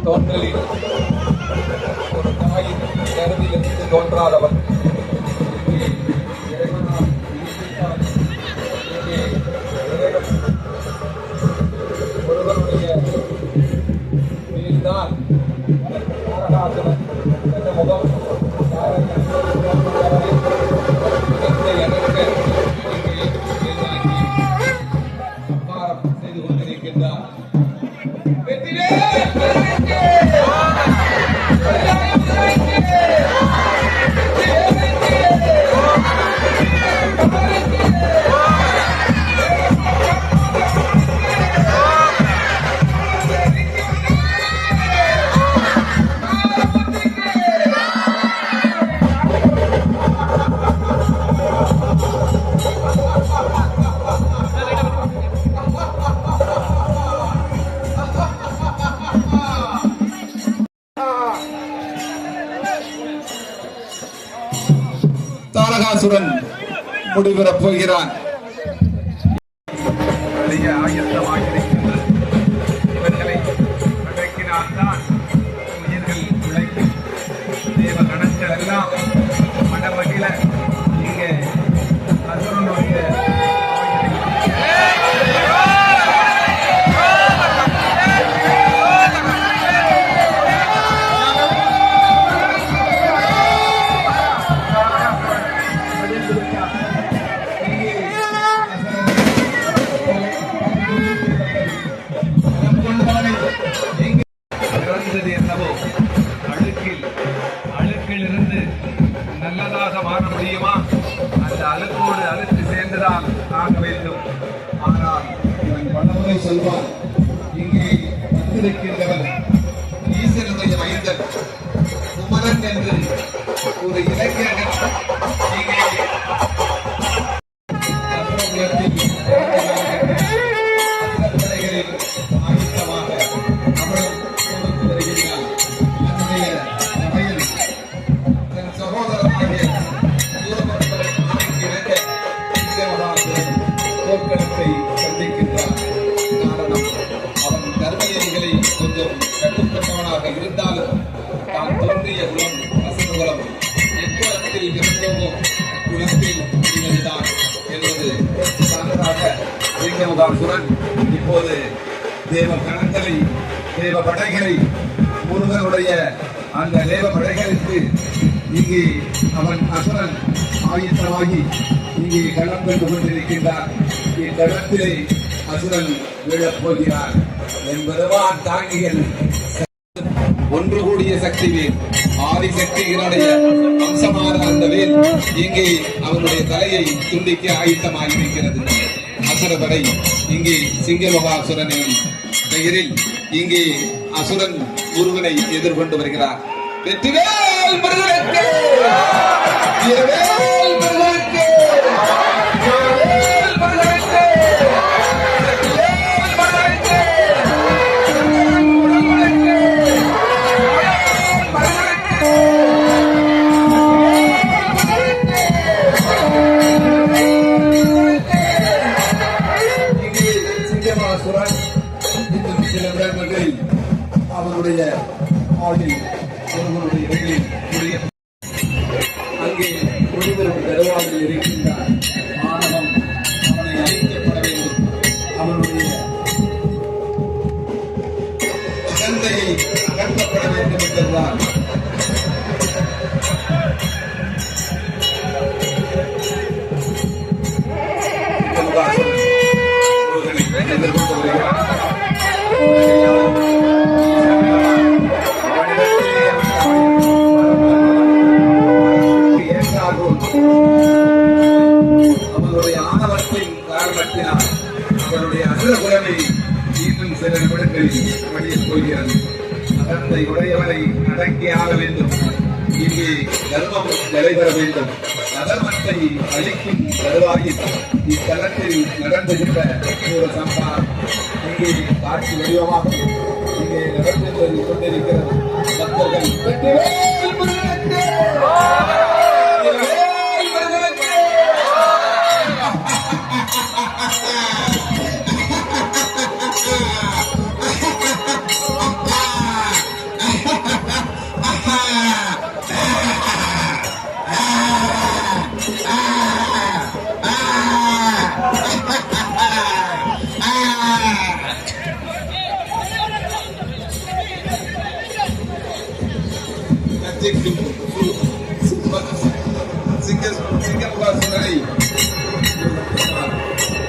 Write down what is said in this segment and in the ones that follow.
தோன்றலில் ஒரு தாயின் கருவிலிருந்து தோன்றாதவர் ஒருவருடைய மீதுதான் தாரகாசுரன் முகம் அப்பாரம் செய்து கொண்டிருக்கின்றார். தாரகாசுரன் முடிவெறப் போகிறான். இவர்களை அடக்கினால்தான் உயிர்கள் உழைக்கும். தேவ கணங்கள் எல்லாம் மனமகிழ இங்கே அசுரனுடைய ஆனால் இவன் பலமுறை சொல்வான், இங்கே வந்திருக்கின்றவன் ஈசனுடைய மைந்தன் குமரன் என்று ஒரு இலக்கியங்கள் இங்கே ஆயுத்தமாக அவளும் கொடுத்து வருகிறான். தன்னுடைய சபையில் தன் சகோதரனாகிய போர்க்களத்தை சந்திக்கின்றான். காரணம், அவன் தர்மநெறிகளை கொஞ்சம் கட்டுப்பட்டவனாக இருந்தாலும் தான் தோன்றிய குலம் அசுரகுலம் எக்குலத்தில் இருந்தோமோ குலத்தில் இவன்தான் என்பது சான்றாக சிங்கமுகாசுரன் இப்போது தேவ கணங்களை தேவ படைகளை முருகனுடைய அந்த தேவ படைகளுக்கு இங்கே அவன் அசுரன் ஆயுத்தமாகி இங்கே களம் கண்டு கொண்டிருக்கின்றார். இக்களத்திலே அசுரன் விழப் போகிறார் என்பதுவான் தாங்கிகள் ஒன்று கூடிய சக்தி வேல் ஆதிசக்திகளுடைய அம்சமான அந்த வேல் இங்கே அவனுடைய தலையை துண்டிக்க ஆயுத்தமாகியிருக்கிறது. அசுரபடை இங்கே சிங்கமகாசுரன் எனும் பெயரில் இங்கே அசுரன் முருகனை எதிர்கொண்டு வருகிறார். வெற்றிவேல் முருகனுக்கு! வீரவேல் முருகனுக்கு! வீரவேல் முருகனுக்கு! வெற்றிவேல் முருகனுக்கு! முருகனுக்கு! இங்கே சிங்கமாசுரன் இன்னும் சில விடங்களில் அவனுடைய ஆளில் ஒருவனுடைய வெள்ளில் அங்கே ஒருவரும் தருவாயில் இருக்கின்றார். மாணவன் அவனை அழிக்கப்பட வேண்டும். அவனுடைய அகந்தையை அகற்றப்பட வேண்டும் என்றுதான் எதிர்கொண்டு வருகிறார். அவனுடைய ஆணவத்தின் காரணத்தினால் அவனுடைய அசுரகுலனை இன்னும் சில நிமிடங்களில் வழியில் போகிறது. அகந்தை உடையவனை அடக்கியாக வேண்டும். இங்கே தர்மம் நிலைபெற வேண்டும். அதர்மத்தை அழிக்கும் தருவாயில் இத்தலத்தில் நடந்துகின்ற ஒரு சம்பார் இங்கே காட்சி வடிவமாக இங்கே நடந்து கொண்டிருக்கிறது. பக்தர்கள் வெற்றிவேல் முருகனுக்கு! சிங்கமுகாசுரனை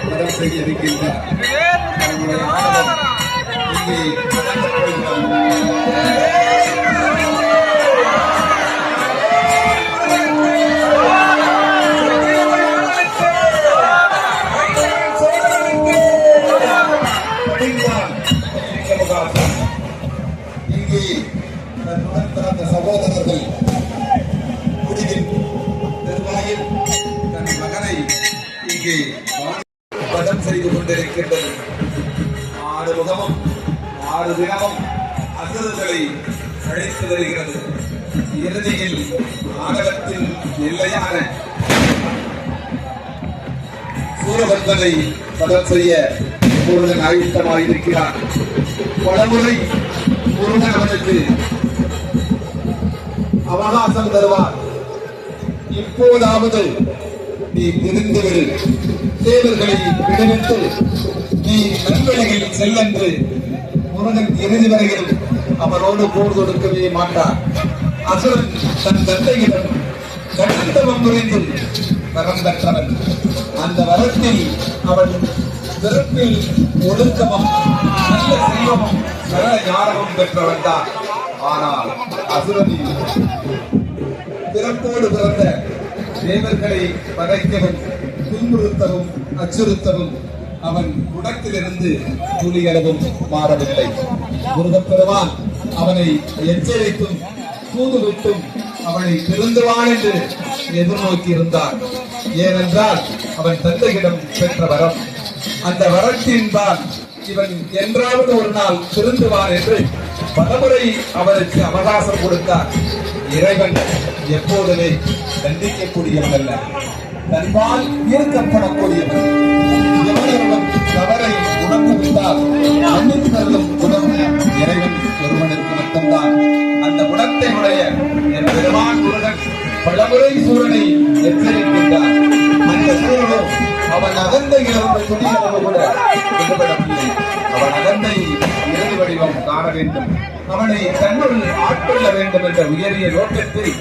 மதம் செய்ய இருக்கின்றார். இங்கே தன்னுடன் பிறந்த சகோதரர்கள் முடிவின் தருவாயில் தன் மகனை இங்கே வதம் செய்து கொண்டிருக்கின்றது. 6 முகமும் 6 தினமும் அசுரர்களை அழைத்து வருகிறது. இறுதியில் ஆகலத்தின் எல்லையான சூரபத்மனை வதம் செய்ய முருகன் ஆயுத்தமாயிருக்கிறார். பலமுறை முருகன் அவனுக்கு அவகாசம் தருவார். இப்போதாவது நீ திருந்துவிடு, தேவர்களை விடுவித்து நீ நல்வழியில் செல்லென்று முருகன் இறுதி வரையிலும் அவனோடு போர் தொடுக்கவே மாட்டார். அசுரன் தன் தந்தையிடம் கடித்தவம் புரிந்து வரம் பெற்றவன். அந்த வரத்தில் அவன் பிறப்பில் ஒழுக்கமும் நல்ல செல்வமும் சரள ஞானமும் பெற்றவன் தான். ஆனால் அசுரனில் பிறப்போடு பிறந்த தேவர்களை படைக்கவும் துன்புறுத்தவும் அச்சுறுத்தவும் அவன் குடத்திலிருந்து துளியளவும் மாறவில்லை. முருகப்பெருமான் அவனை எச்சரித்தும் தூதுவிட்டும் அவனை திருந்துவான் என்று எதிர்நோக்கி இருந்தார். ஏனென்றால் அவன் தந்தையிடம் பெற்ற வரம், அந்த வரத்தின்பால் இவன் என்றாவது ஒரு நாள் திருந்துவான் என்று பலமுறை அவனுக்கு அவகாசம் கொடுத்தார். இறைவன் எப்போதுமே தண்டிக்கக்கூடியவன் அல்ல, தன்பால் ஈர்க்கப்படக்கூடியவன். எவனிடம் தவறை உணர்ந்துவிட்டால் மன்னித்து தள்ளும் குணம் இறைவன் ஒருவனுக்கு மட்டும்தான். அந்த குணத்தை உடைய என் பெருமான் முருகன் பலமுறை சூரனை எச்சரிக்கின்றார். அந்த சூரனும் அவன் அகந்தையிலிருந்து துணிகளவு கூட விடுபடவில்லை. அவன் அகந்தை இறுதி வடிவம் காண வேண்டும், அவனை தன்னுள் ஆட்கொள்ள வேண்டும் என்ற உயரிய நோக்கத்தில்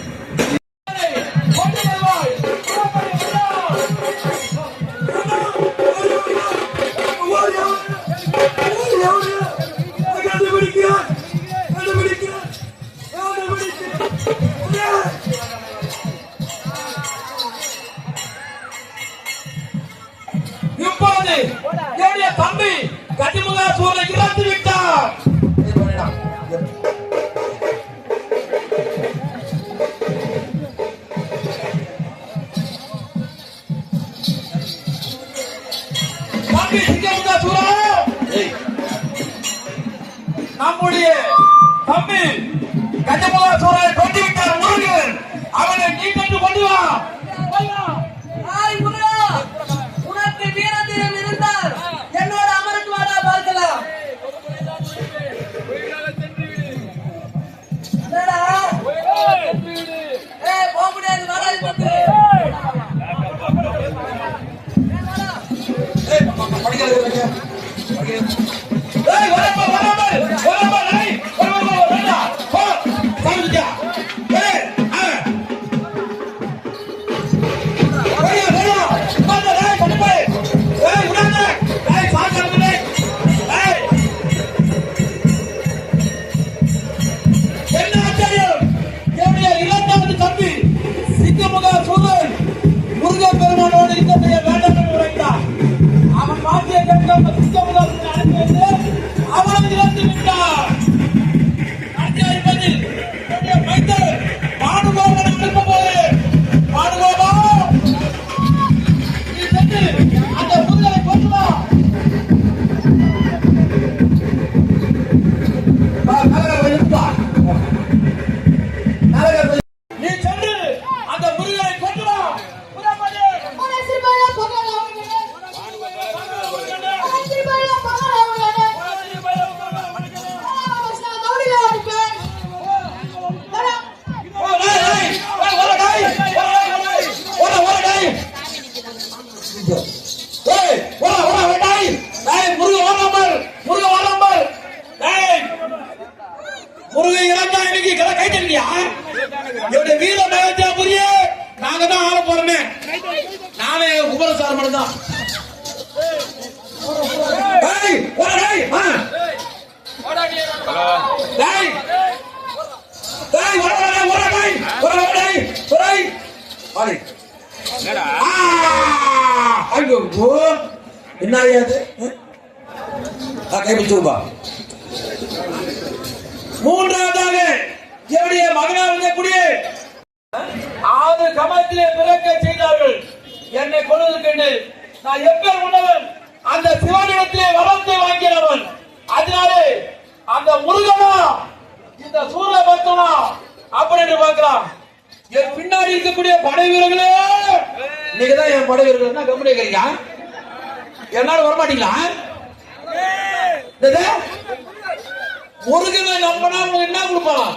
இப்போது என்னுடைய தம்பி கதிமுக சூரனை இறந்து விட்டார். தம்பி சிங்கமுக சூரா, நம்முடைய தம்பி கதிமுக சூரனை கொண்டு விட்டார் முருகன். அவனை நீ கண்டு கொண்டு வா. என்னோட அமருக்கு வாடா பார்க்கலாம். போக முடியாது, வராது பத்து. முருகன் இறந்தா இன்னைக்கு கை தட்டியா? என்னுடைய வீர மகத்தியா புரிய நாங்க தான் ஆள போறோமே. நானே குமரசாமி மட்டும் தான். என்ன கைப்பிடிச்சுப்பா. மூன்றாவதாக என்னுடைய மகனாக இருக்கக்கூடிய 6 கமலத்திலே பிறக்க செய்தார்கள். என்னை கொள்வதற்கு நான் எப்பேர் உணவன், அந்த சிவனிடத்திலே வரத்தை வாங்கினவன். அதனாலே அந்த முருகனா இந்த சூரபக்தனா அப்படின்னு பார்க்கலாம். என் பின்னாடி இருக்கக்கூடிய படை வீரர்களே, நீங்க தான் என் படை வீரர்கள் கம்பெனி கேட்கறீங்க. என்னால வரமாட்டீங்களா? முருகனை நம்பினா என்ன கொடுப்பான்?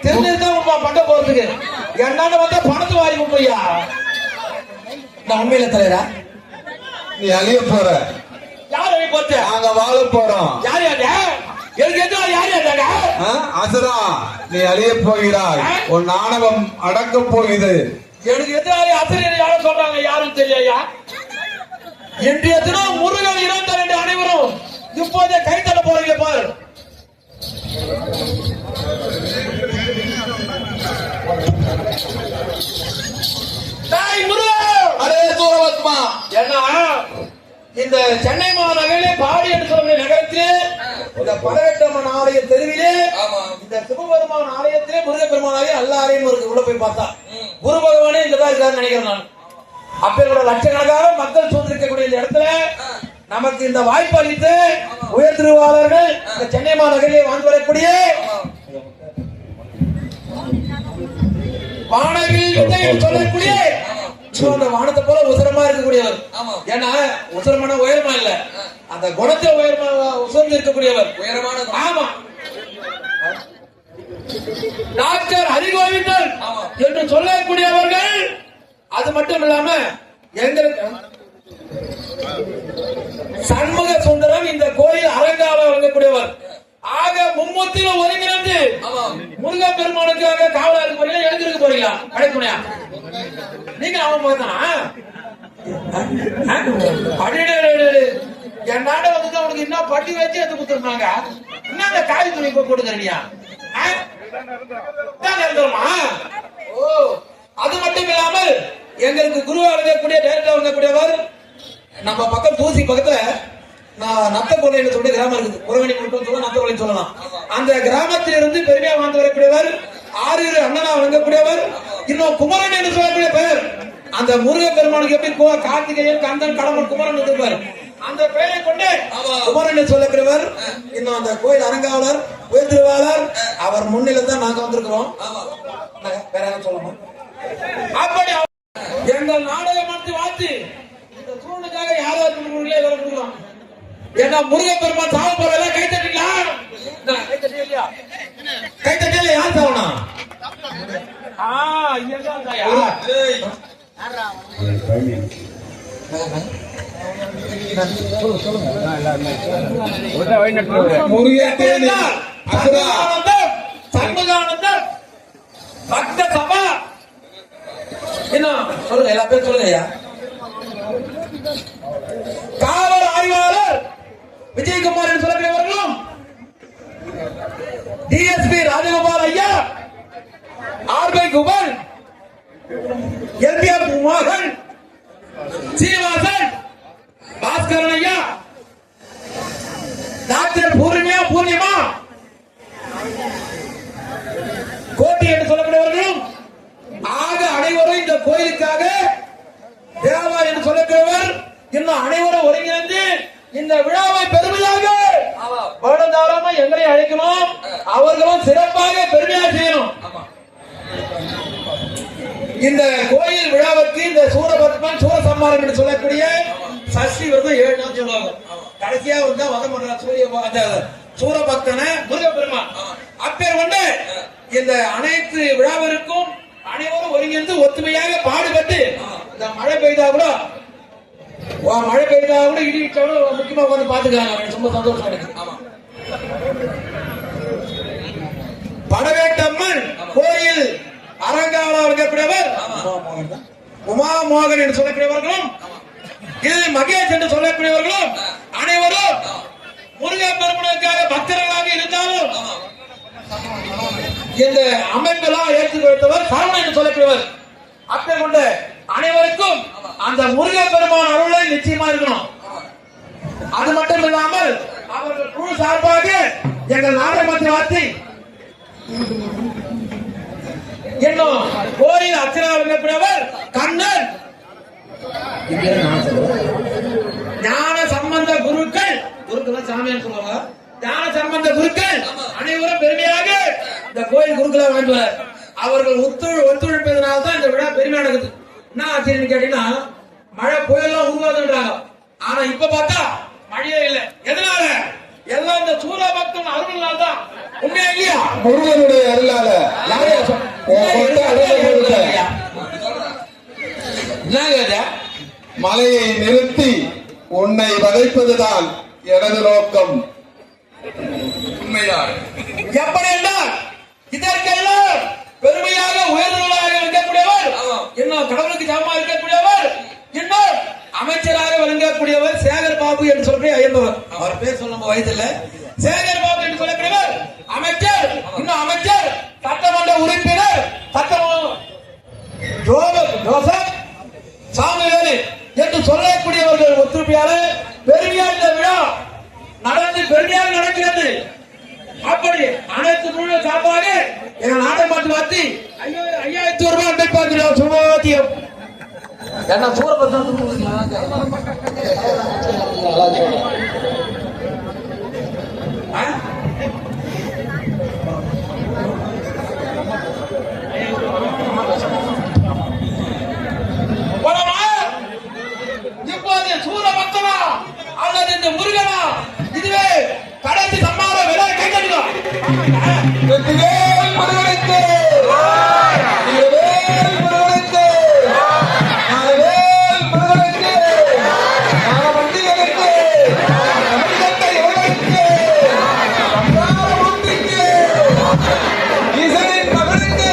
தெரிஞ்சுதான் கொடுப்பான் பண்ட போறதுக்கு. என்னால வந்தா பணத்தை வாரி கொடுப்பையா? நான் உண்மையில தலைவரா? நீ அழிய போற. யார் அழிய போச்சு? நாங்க வாழ போறோம். யார் யாரு? எனக்கு எதிராக யார் யாரு? அசுரா, நீ அழிய போகிறாய். உன் ஆணவம் அடக்க போகுது. எனக்கு எதிராக அசுரர் யாரும் சொல்றாங்க, யாரும் தெரியா? இன்றைய தினம் முருகன் இறந்தார் என்று அனைவரும் இப்போதே கைத்தட்ட போறீங்க பாரு. அரே சூரபத்மா, இந்த சென்னை மாநகரிலே பாடி என்று சொல்லக்கூடிய நகரத்திலே இந்த பலவெட்டம்மன் ஆலய தெருவிலே இந்த சிவபெருமான் ஆலயத்திலே முருகப்பெருமான் ஆலயம் எல்லா ஆலயமும் இருக்கு. உள்ள போய் பார்த்தா குரு பகவானே இங்கதான் இருக்காரு நினைக்கிறேன் நான். அப்பேற்பட்ட லட்சக்கணக்கான மக்கள் சூழ்ந்திருக்கக்கூடிய இந்த இடத்துல நமக்கு இந்த வாய்ப்பு அளித்து உயர் திருவாளர்கள் இந்த சென்னை மாநகரிலே வாழ்ந்து வரக்கூடிய வானவில் சொல்லக்கூடிய அந்த வானத்தை போல உசரமா இருக்கக்கூடியவர். ஏன்னா உசரமான உயரமா இல்ல, அந்த குணத்தை உயரமா உசர்ந்து இருக்கக்கூடியவர் உயரமான. ஆமா, டாக்டர் ஹரிகோவிந்தன் என்று சொல்லக்கூடியவர்கள். அது மட்டும் இல்லாம எங்களுக்கு சண்முக சுந்தரம் இந்த கோயில் அரங்காவலர் வழங்கக்கூடியவர். ஆக மும்மூர்த்தியிலும் ஒருங்கிணைந்து முருகன் பெருமானுக்காக காவலா இருக்க போறீங்களா, எழுந்திருக்க போறீங்களா? அடைத்துணையா நீங்க அவன் பார்த்தானா என் நாட வந்து அவனுக்கு இன்னும் பட்டி வச்சு எடுத்து கொடுத்துருந்தாங்க. என்ன அந்த காய் துணி கொடுக்குறீங்க? ஓ, அது மட்டும் இல்லாமல் எங்களுக்கு குருவா இருக்கக்கூடிய டைரக்டர் இருக்கக்கூடியவர் நம்ம பக்கம் தூசி பக்கத்துல நத்தக்கோலை சொல்லி கிராமம் இருக்குது. புறவணி மட்டும் சொல்ல நத்தக்கோலை சொல்லலாம். அந்த கிராமத்தில் இருந்து பெருமையா வாழ்ந்து வரக்கூடியவர் ஆறு அண்ணனா வழங்கக்கூடியவர். இன்னும் குமரன் என்று சொல்லக்கூடிய பெயர் அந்த முருக பெருமானுக்கு எப்படி கார்த்திகேயன் கந்தன் கடம்பன் குமரன் இருப்பார், அந்த பெயரை கொண்டு குமரன் என்று சொல்லக்கூடியவர். இன்னும் அந்த கோயில் அரங்காவலர் உயர் திருவாளர் அவர் முன்னிலை தான் நாங்க வந்திருக்கிறோம். வேற என்ன சொல்லணும்? அப்படி எங்கள் நாடகம் மட்டும் வாழ்த்து இந்த சூழலுக்காக யாராவது ஏன்னா முருகன் பெருமான் சாவ போறதா கை தட்டிங்களா? கை தட்டில யார் சாவனா? சண்முகானந்தம் பக்த சபா என்ன சொல்லுங்க, எல்லா பேரும் சொல்லுங்க ஐயா. காவல் ஆய்வாளர் விஜயகுமார் என்று சொல்லக்கூடியவர்களும் டிஎஸ்பி ராஜகோபால் ஐயா, ஆர்பி குபல், எல்பிஆர் மோகன், சீனிவாசன், பாஸ்கரன் ஐயா, டாக்டர் பூர்ணிமா கோட்டி என்று சொல்லக்கூடியவர்களும் ஆக அனைவரும் இந்த கோயிலுக்காக தேவா என்று சொல்லக்கூடியவர் இன்னும் அனைவரும் ஒருங்கிணைந்து இந்த விழாவை பெருமையாக வருடந்தாரமா எங்களை அழைக்கணும், அவர்களும் சிறப்பாக பெருமையாக செய்யணும். இந்த கோயில் விழாவுக்கு இந்த சூரபத்மன் சூரசம்மாரம் என்று சொல்லக்கூடிய சஷ்டி விரதம் 7 நாள் சொல்லுவாங்க. கடைசியா வந்து வதம் பண்ற அந்த சூரபக்தனை முருகப்பெருமான் அப்பேர் கொண்டு இந்த அனைத்து விழாவிற்கும் அனைவரும் ஒருங்கிணைந்து ஒத்துமையாக பாடுபட்டு இந்த மழை பெய்தா கூட இடி இட்டாலும் முக்கியமா உட்காந்து பாத்துக்கிறாங்க. ரொம்ப சந்தோஷம் எனக்கு. படவேட்டம்மன் கோயில் அரங்காவலர் இருக்கக்கூடியவர் உமாமோகன் என்று சொல்லக்கூடியவர்களும் இதில் மகேஷ் என்று சொல்லக்கூடியவர்களும் அனைவரும் முருகன் பெருமானுக்காக பக்தர்களாக இருந்தாலும் இந்த அமைப்பெல்லாம் ஏற்றுக் வைத்தவர் சரவணன் என்று சொல்லக்கூடியவர். அப்பே கொண்ட அனைவருக்கும் அந்த முருகன் பெருமான் அருளை நிச்சயமா இருக்கணும். அது மட்டும் இல்லாமல் அவர்கள் குழு சார்பாக எங்கள் நாடகத்தை வாத்தி இன்னும் கோயில் அர்ச்சனா வழங்கக்கூடியவர் கண்ணன், ஞான சம்பந்த குருக்கள் சாமியார் சொல்லுவாங்க. ஞான சம்பந்த குருக்கள் அனைவரும் பெருமையாக இந்த கோயில் குருக்களை வாழ்ந்துள்ளார். அவர்கள் ஒத்துழைப்பதனால்தான் இந்த விழா பெருமையா நடக்குது. என்ன ஆச்சரியம் கேட்டீங்கன்னா மழை புயல்லாம் உருவாதுன்றாங்க. ஆனா இப்ப பார்த்தா மழையே இல்லை. எதனால? எல்லாம் இந்த சூரபக்தன் அருளால் தான். உண்மையா இல்லையா? முருகனுடைய அருளால. மலையை நிறுத்தி உன்னை வதைப்பதுதான் எனது நோக்கம். உண்மைதான். எப்படி என்றால் இதற்கெல்லாம் பெருமையாக உயர்ந்தவர்களாக இருக்கக்கூடியவர், இன்னும் கடவுளுக்கு சமமாக இருக்கக்கூடியவர், இன்னும் அமைச்சராக விளங்கக்கூடியவர் சேகர் பாபு என்று சொல்லக்கூடிய ஐயம்பவர். அவர் பேர் சொல்லும் வயதில்லை. சேகர் பாபு என்று சொல்லக்கூடியவர் அமைச்சர், இன்னும் அமைச்சர், சட்டமன்ற உறுப்பினர், ஜோசப் சாமுவேல் என்று சொல்லக்கூடியவர்கள் ஒத்துழைப்பியால பெருமையா இந்த விழா பெருமையாக நடக்கிறது. அப்படி அனைத்து முழு சார்பாக எங்கள் நாட்டை மாற்றி மாற்றி 5000 ரூபாய் அன்பளிப்பாக சுமோத்தியம் என்ன சூரபத்ரம் இப்போது சூரபக்தனா அல்லது இந்த முருகனா, இதுவே கடைசி சம்மார விலை கைதடிக்கோ. வெற்றிவேல் முருகனுக்கு, வீரவேல் முருகனுக்கு, ஞானவேல் முருகனுக்கு, ஞானவண்டிகளுக்கு, தமிழகத்தை இவர்களுக்கு, சம்சாரமூர்த்திக்கு, ஈசனின் மகனுக்கு,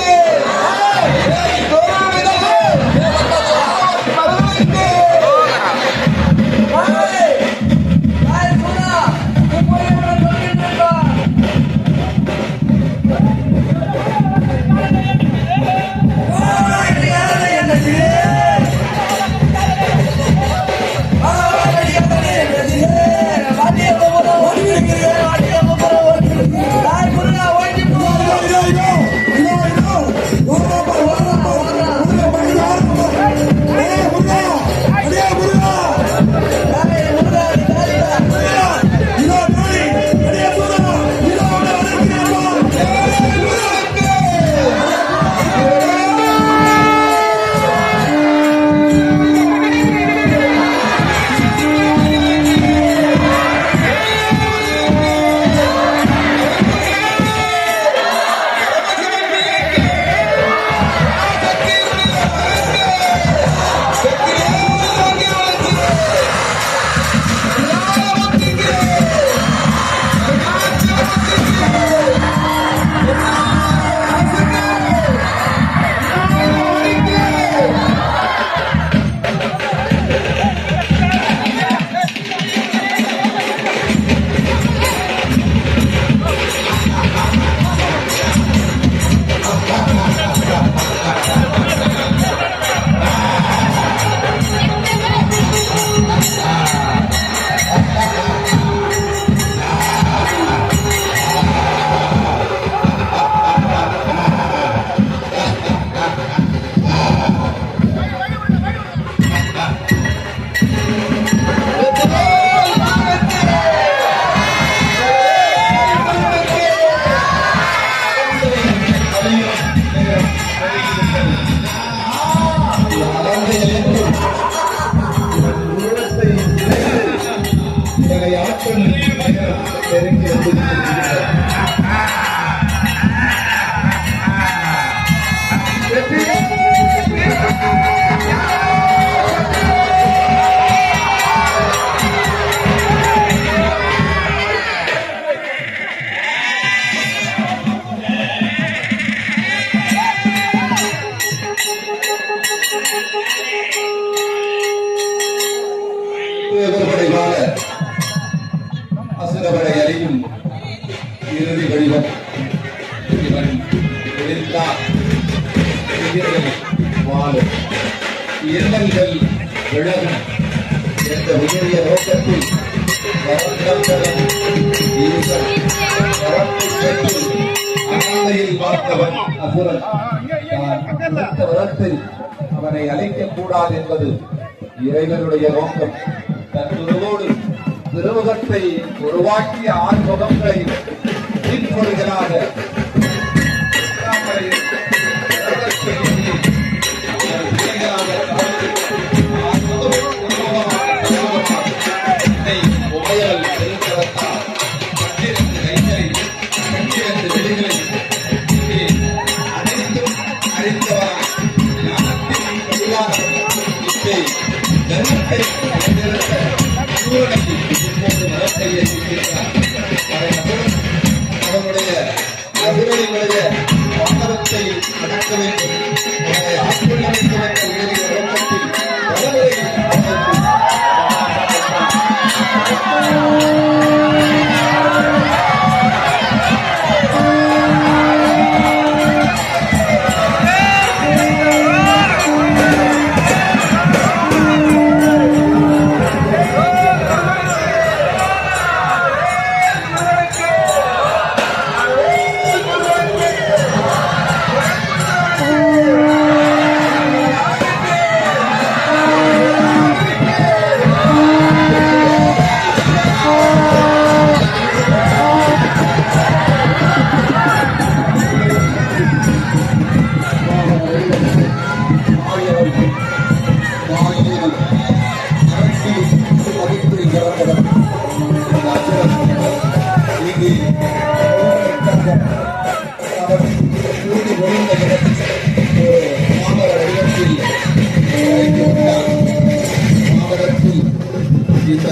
அசுரவரை அறியும் இறுதி வடிவம் இவன் வாழும் எண்ணங்கள் விலகும் என்ற உயரிய நோக்கத்தில் அனாதையில் பார்த்தவன் அசுரன் வரத்தில் அவனை அழைக்கக் கூடாது என்பது இறைவனுடைய நோக்கம். தன்னுருவோடு திருமுகத்தை உருவாக்கிய ஆண்முகங்களை பின்பொருகளாக அவனுடைய அசுரனுடைய வானவத்தை அடக்க வேண்டும், அவனை ஆட்கொள்ளமைக்க வேண்டும் இங்கு அவர் கூடி ஒளிந்த ஒரு மாமர வடிவத்தில் வைத்துவிட்டார். மாமரத்தில் இந்த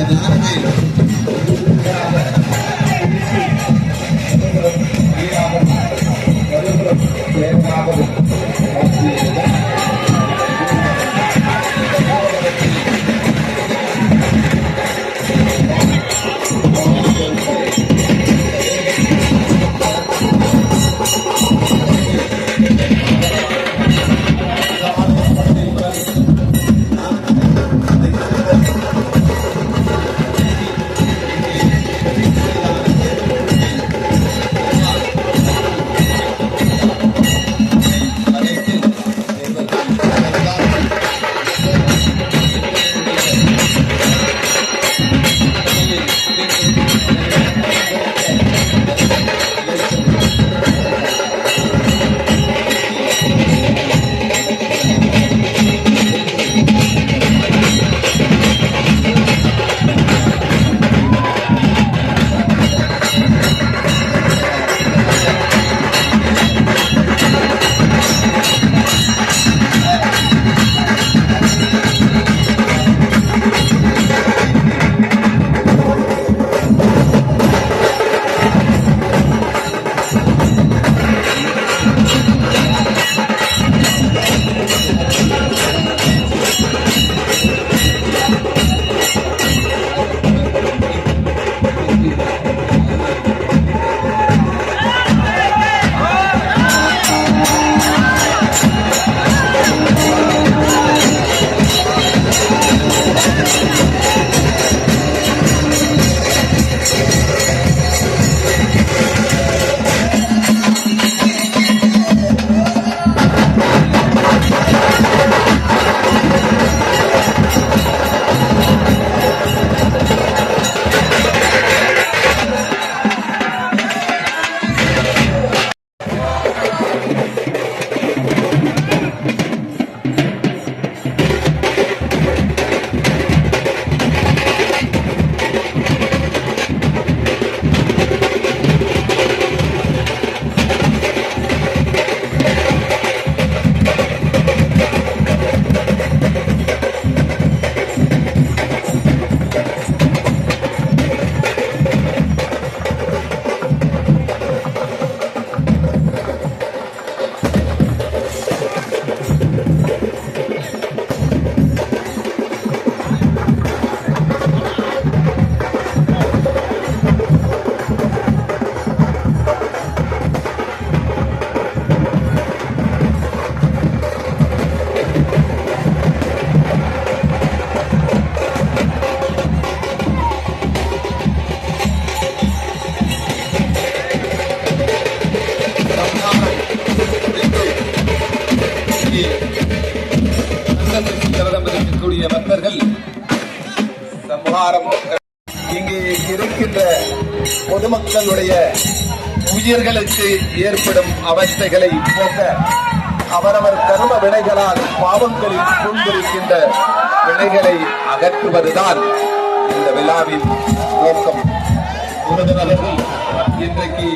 ஞானமே இருக்கக்கூடிய பக்தர்கள் சம்ஹாரம் இங்கே இருக்கின்ற பொதுமக்களுடைய உயிர்களுக்கு ஏற்படும் அவஸ்தைகளை போக்க அவரவர் கர்ம வினைகளால் பாவங்களில் சூழ்ந்திருக்கின்ற வினைகளை அகற்றுவதுதான் இந்த விழாவின் நோக்கம். அவர்கள் இன்றைக்கு